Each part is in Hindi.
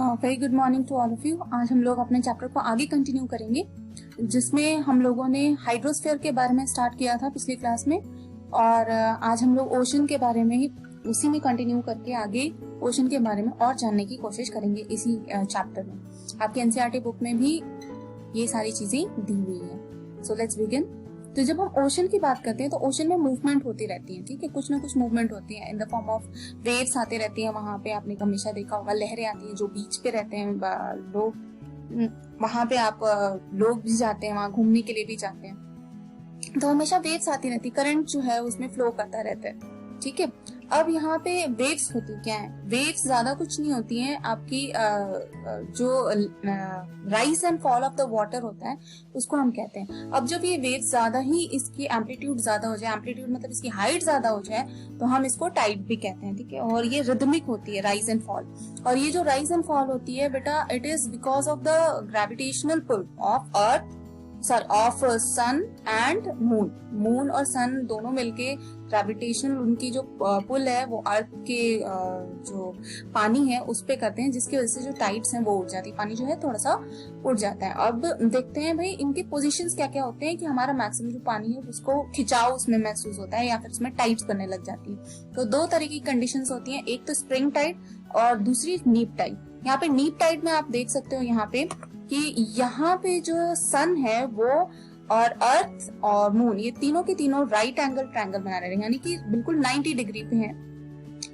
Very good morning to all of you. आज हम लोग अपने चैप्टर को आगे कंटिन्यू करेंगे, जिसमें हम लोगों ने हाइड्रोस्फीयर के बारे में स्टार्ट किया था पिछली क्लास में, और आज हम लोग ओशन के बारे में ही उसी में कंटिन्यू करके आगे ओशन के बारे में और जानने की कोशिश करेंगे इसी चैप्टर में। आपकी एनसीईआरटी बुक में भी ये सारी चीजें दी हुई है। So let's begin. तो जब हम ओशन की बात करते हैं तो ओशन में मूवमेंट होती रहती है, ठीक है, कुछ ना कुछ मूवमेंट होती है in the form of waves आते रहती है। वहां पे आपने हमेशा देखा होगा लहरें आती है, जो बीच पे रहते हैं लोग, वहां पे आप लोग भी जाते हैं, वहां घूमने के लिए भी जाते हैं, तो हमेशा वेव्स आती रहती है, करंट जो है उसमें फ्लो करता रहता है, ठीक है। अब यहाँ पे वेव्स होती क्या है? वेव्स ज्यादा कुछ नहीं होती हैं, आपकी जो rise and fall of the water होता है उसको हम कहते हैं। अब जब ये वेव्स ज्यादा ही, इसकी एम्पलीट्यूड ज्यादा हो जाए, एम्पलीट्यूड मतलब इसकी हाइट ज्यादा हो जाए, तो हम इसको टाइड भी कहते हैं, ठीक है। और ये रिदमिक होती है, राइज एंड फॉल। और ये जो राइज एंड फॉल होती है बेटा, it is because of the gravitational pull of earth of sun and moon. Moon और सन दोनों मिलके ग्रेविटेशनल उनकी जो पुल है वो अर्थ के जो पानी है उस पे करते हैं, जिसकी वजह से जो टाइड्स हैं वो उड़ जाती है, पानी जो है थोड़ा सा उड़ जाता है। अब देखते हैं भाई इनके पोजीशंस क्या क्या होते हैं कि हमारा मैक्सिमम जो पानी है उसको खिंचाव उसमें महसूस होता है या फिर उसमें टाइड्स बनने लग जाती है। तो दो तरह की कंडीशंस होती हैं, एक तो स्प्रिंग टाइड और दूसरी नीप टाइड। यहाँ पे नीप टाइड में आप देख सकते हो यहाँ पे कि यहाँ पे जो सन है वो और अर्थ और मून, ये तीनों के तीनों राइट एंगल ट्रायंगल बना रहे हैं, यानी कि बिल्कुल 90 डिग्री पे हैं।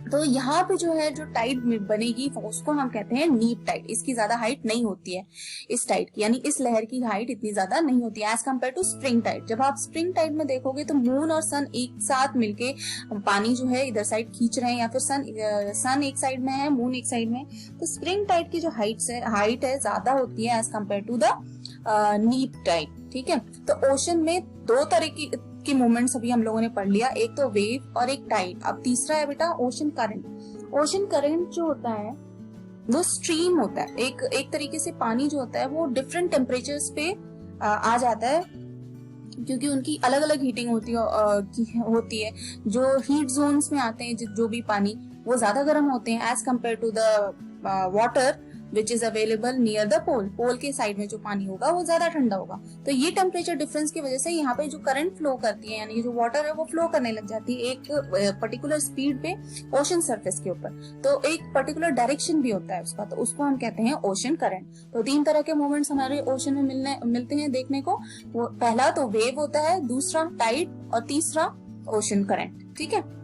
तो यहाँ पे जो है जो टाइड बनेगी उसको हम कहते हैं नीप टाइड। इसकी ज्यादा हाइट नहीं होती है इस टाइड की, यानी इस लहर की हाइट इतनी ज्यादा नहीं होती है as compare to spring tide. जब आप स्प्रिंग टाइड में देखोगे तो मून और सन एक साथ मिलके पानी जो है इधर साइड खींच रहे हैं, या फिर सन एक साइड में है, मून एक साइड में। तो स्प्रिंग टाइड की जो हाइट है ज्यादा होती है एज कम्पेयर टू द नीप टाइड, ठीक है। तो ओशन में दो तरह की मूवमेंट्स अभी हम लोगों ने पढ़ लिया, एक तो वेव और एक टाइड। अब तीसरा है बेटा ओशन करंट। ओशन करंट जो होता है वो स्ट्रीम होता है, एक तरीके से पानी जो होता है वो डिफरेंट टेम्परेचर्स पे आ जाता है, क्योंकि उनकी अलग अलग हीटिंग होती है। जो हीट जोन्स में आते हैं जो भी पानी, वो ज्यादा गर्म होते हैं as compare to the water which is available near the pole. Pole के साइड में जो पानी होगा वो ज्यादा ठंडा होगा। तो ये टेम्परेचर डिफरेंस की वजह से यहाँ पे जो करंट फ्लो करती है, यानी जो वाटर है वो फ्लो करने लग जाती है एक पर्टिकुलर स्पीड पे ओशन सरफेस के ऊपर। तो एक पर्टिकुलर डायरेक्शन भी होता है उसका, तो उसको हम कहते हैं ओशन करंट। तो तीन तरह के मूवमेंट्स हमारे ओशन में मिलते हैं देखने को। वो पहला तो वेव होता है, दूसरा टाइड और तीसरा ओशन करंट, ठीक है।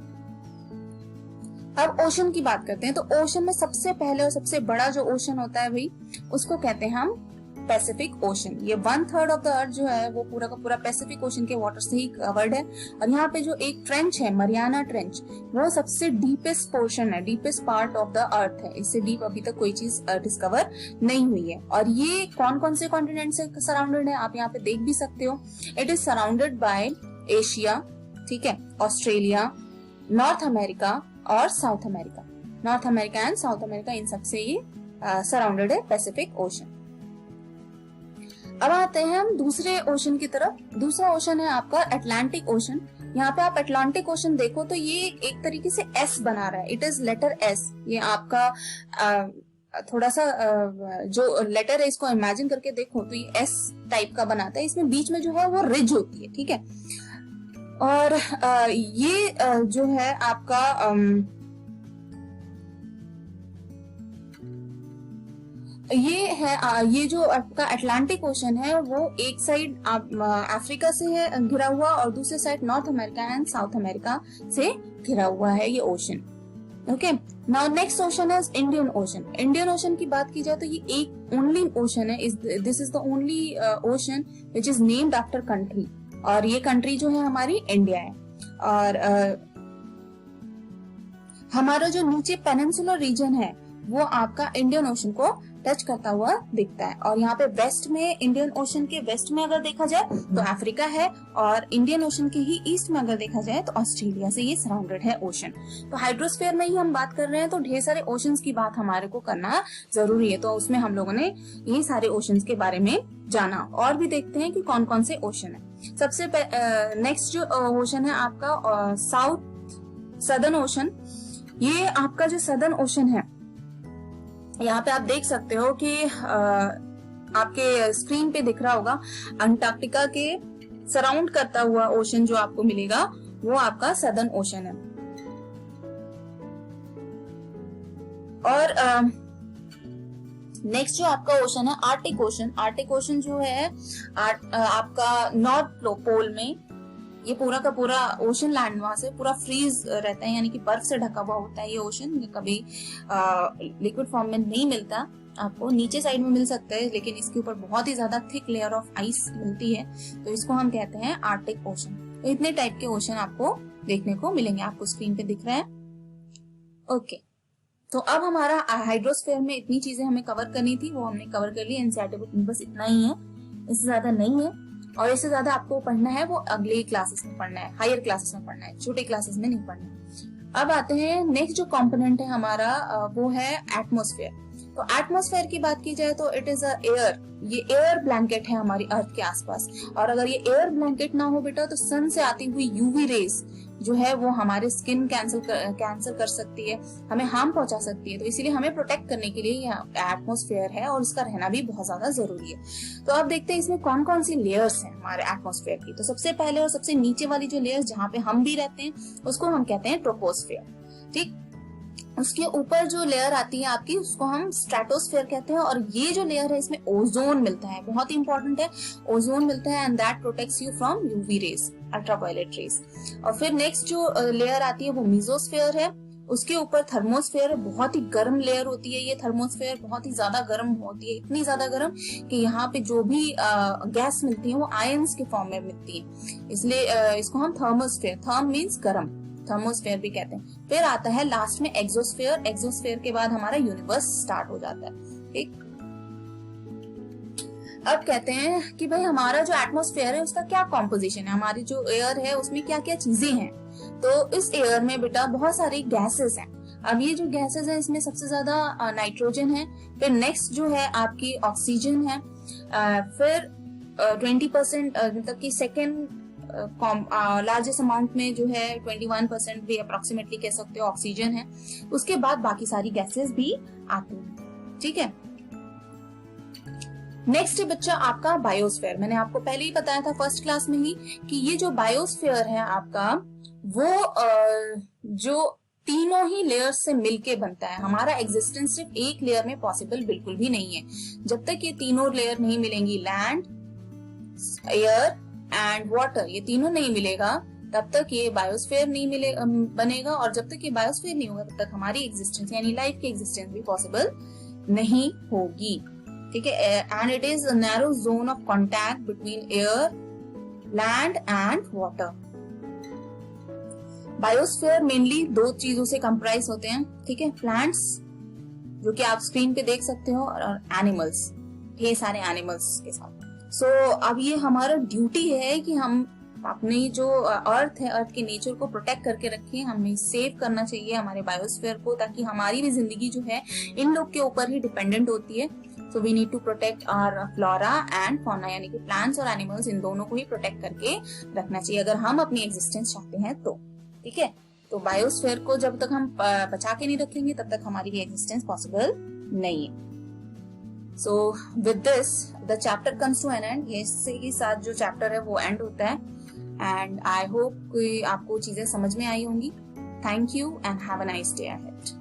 अब ओशन की बात करते हैं। तो ओशन में सबसे पहले और सबसे बड़ा जो ओशन होता है भाई, उसको कहते हैं हम पैसिफिक ओशन। ये 1/3 ऑफ द अर्थ जो है वो पूरा का पूरा पैसिफिक ओशन के वाटर से ही कवर्ड है। और यहाँ पे जो एक ट्रेंच है, मरियाना ट्रेंच, वो सबसे डीपेस्ट पोर्शन है, deepest part of the earth है। इससे डीप अभी तक कोई चीज डिस्कवर नहीं हुई है। और ये कौन कौन से कॉन्टिनेंट से सराउंडेड है आप यहाँ पे देख भी सकते हो। It is surrounded by Asia, ठीक है, ऑस्ट्रेलिया, नॉर्थ अमेरिका और South America. North America and South America, इन सबसे ये सराउंडेड है पैसिफिक ओशन। अब आते हैं हम दूसरे ओशन की तरफ। दूसरा ओशन है आपका अटलांटिक ओशन। यहाँ पे आप अटलांटिक ओशन देखो तो ये एक तरीके से एस बना रहा है, इट इज लेटर एस। ये आपका थोड़ा सा जो लेटर है इसको इमेजिन करके देखो तो ये एस टाइप का बनाता है। इसमें बीच में जो है वो रिज होती है, ठीक है। और ये जो है आपका ये जो आपका अटलांटिक ओशन है वो एक साइड अफ्रीका से है घिरा हुआ और दूसरे side north America and South America से घिरा हुआ है ये ocean, okay. Now next ocean है इंडियन ओशन। इंडियन ओशन की बात की जाए तो ये एक ओनली ओशन है, this is the only ocean which is named after country. और ये कंट्री जो है हमारी इंडिया है। और हमारा जो नीचे पेनिनसुलर रीजन है वो आपका इंडियन ओशन को टच करता हुआ दिखता है। और यहाँ पे वेस्ट में, इंडियन ओशन के वेस्ट में अगर देखा जाए तो अफ्रीका है, और इंडियन ओशन के ही ईस्ट में अगर देखा जाए तो ऑस्ट्रेलिया से ये सराउंडेड है ओशन। तो हाइड्रोस्फीयर में ही हम बात कर रहे हैं तो ढेर सारे ओशंस की बात हमारे को करना जरूरी है। तो उसमें हम लोगों ने ये सारे ओशंस के बारे में जाना। और भी देखते हैं कि कौन कौन से ओशन है। सबसे नेक्स्ट जो ओशन है आपका सदर्न ओशन। ये आपका जो सदर्न ओशन है यहाँ पे आप देख सकते हो कि आपके स्क्रीन पे दिख रहा होगा अंटार्कटिका के सराउंड करता हुआ ओशन जो आपको मिलेगा वो आपका सदर्न ओशन है। और नेक्स्ट जो आपका ओशन है आर्टिक ओशन। आर्टिक ओशन जो है आपका नॉर्थ पोल में, ये पूरा का पूरा ओशन लैंड वहां से पूरा फ्रीज रहता है, यानी कि बर्फ से ढका हुआ होता है ये ओशन। ये कभी लिक्विड फॉर्म में नहीं मिलता, आपको नीचे साइड में मिल सकता है, लेकिन इसके ऊपर बहुत ही ज्यादा थिक लेयर ऑफ आइस मिलती है, तो इसको हम कहते हैं आर्टिक ओशन। तो इतने टाइप के ओशन आपको देखने को मिलेंगे, आपको स्क्रीन पे दिख रहा है। ओके, तो अब हमारा हाइड्रोस्फीयर में इतनी चीजें हमें कवर करनी थी, वो हमने कवर कर ली। एनसीईआरटी बुक में बस इतना ही है, इससे ज्यादा नहीं है, और इससे ज्यादा आपको पढ़ना है वो अगले क्लासेस में पढ़ना है, हायर क्लासेस में पढ़ना है, छोटे क्लासेस में नहीं पढ़ना है। अब आते हैं नेक्स्ट जो कंपोनेंट है हमारा, वो है एटमॉस्फेयर। तो एटमॉस्फेयर की बात की जाए तो इट इज अ एयर, ये एयर ब्लैंकेट है हमारी अर्थ के आसपास। और अगर ये एयर ब्लैंकेट ना हो बेटा तो सन से आती हुई यूवी रेज जो है वो हमारे स्किन कैंसर कर सकती है, हमें हार्म पहुंचा सकती है। तो इसीलिए हमें प्रोटेक्ट करने के लिए ये एटमॉस्फेयर है और इसका रहना भी बहुत ज्यादा जरूरी है। तो अब देखते हैं इसमें कौन कौन सी लेयर्स हैं हमारे एटमॉस्फेयर की। तो सबसे पहले और सबसे नीचे वाली जो लेयर जहाँ पे हम भी रहते हैं उसको हम कहते हैं ट्रोपोस्फेयर। ठीक, उसके ऊपर जो लेयर आती है आपकी उसको हम स्ट्रेटोस्फेयर कहते हैं। और ये जो लेयर है इसमें ओजोन मिलता है, बहुत ही इंपॉर्टेंट है, ओजोन मिलता है, and that protects you from UV rays, ultraviolet rays. और फिर नेक्स्ट जो लेयर आती है वो मेसोस्फेयर है, उसके ऊपर थर्मोस्फेयर है, बहुत ही गर्म लेयर होती है ये थर्मोस्फेयर, बहुत ही ज्यादा गर्म होती है, इतनी ज्यादा गर्म कि यहाँ पे जो भी गैस मिलती है वो आयंस के फॉर्म में मिलती है, इसलिए इसको हम थर्मोस्फेयर, थर्म मीन्स गर्म, थर्मोस्फेयर भी कहते हैं। फिर आता है लास्ट में एक्सोस्फेयर। एक्सोस्फेयर के बाद हमारा यूनिवर्स स्टार्ट हो जाता है। ठीक, अब कहते हैं कि भाई हमारा जो एटमॉस्फेयर है उसका क्या कॉम्पोजिशन है, हमारी जो एयर है उसमें क्या क्या चीजें हैं। तो इस एयर में बेटा बहुत सारी गैसेस हैं। अब ये जो गैसेस है इसमें सबसे ज्यादा नाइट्रोजन है, फिर नेक्स्ट जो है आपकी ऑक्सीजन है, फिर 20% मतलब कि सेकेंड लार्जेस्ट अमाउंट में जो है 21% भी अप्रोक्सीमेटली कह सकते हो ऑक्सीजन है। उसके बाद बाकी सारी गैसेस भी आती हैं। ठीक है, नेक्स्ट है बच्चा आपका बायोस्फीयर। मैंने आपको पहले ही बताया था फर्स्ट क्लास में ही कि ये जो बायोस्फीयर है आपका वो जो तीनों ही लेयर्स से मिलके बनता है। हमारा एग्जिस्टेंस सिर्फ एक लेयर में पॉसिबल बिल्कुल भी नहीं है। जब तक ये तीनों लेयर नहीं मिलेंगी, लैंड, एयर एंड वाटर, ये तीनों नहीं मिलेगा तब तक ये बायोस्फीयर नहीं बनेगा। और जब तक ये बायोस्फीयर नहीं होगा तब तक हमारी एग्जिस्टेंस यानी लाइफ की एग्जिस्टेंस भी पॉसिबल नहीं होगी। ठीक है, and it is a narrow zone of contact between air, land and water. Biosphere mainly दो चीजों से कंप्राइज होते हैं। ठीक है, प्लांट्स जो कि आप स्क्रीन पे देख सकते हो, और एनिमल्स, ढेर सारे एनिमल्स के साथ। सो अब ये हमारा ड्यूटी है कि हम अपनी जो अर्थ है, अर्थ के नेचर को प्रोटेक्ट करके रखें, हमें सेव करना चाहिए हमारे बायोस्फीयर को, ताकि हमारी भी जिंदगी जो है इन लोग के ऊपर ही डिपेंडेंट होती है। So we need to protect our flora and fauna, यानी कि प्लांट्स और एनिमल्स, इन दोनों को ही प्रोटेक्ट करके रखना चाहिए अगर हम अपनी एग्जिस्टेंस चाहते हैं तो। ठीक है, तो बायोस्फीयर को जब तक हम बचा के नहीं रखेंगे तब तक हमारी एग्जिस्टेंस पॉसिबल नहीं है। So with this the chapter comes to an end. ये इससे ही साथ जो चैप्टर है वो एंड होता है, एंड आई होप कि आपको चीजें समझ में आई होंगी। Thank you and have a nice day ahead.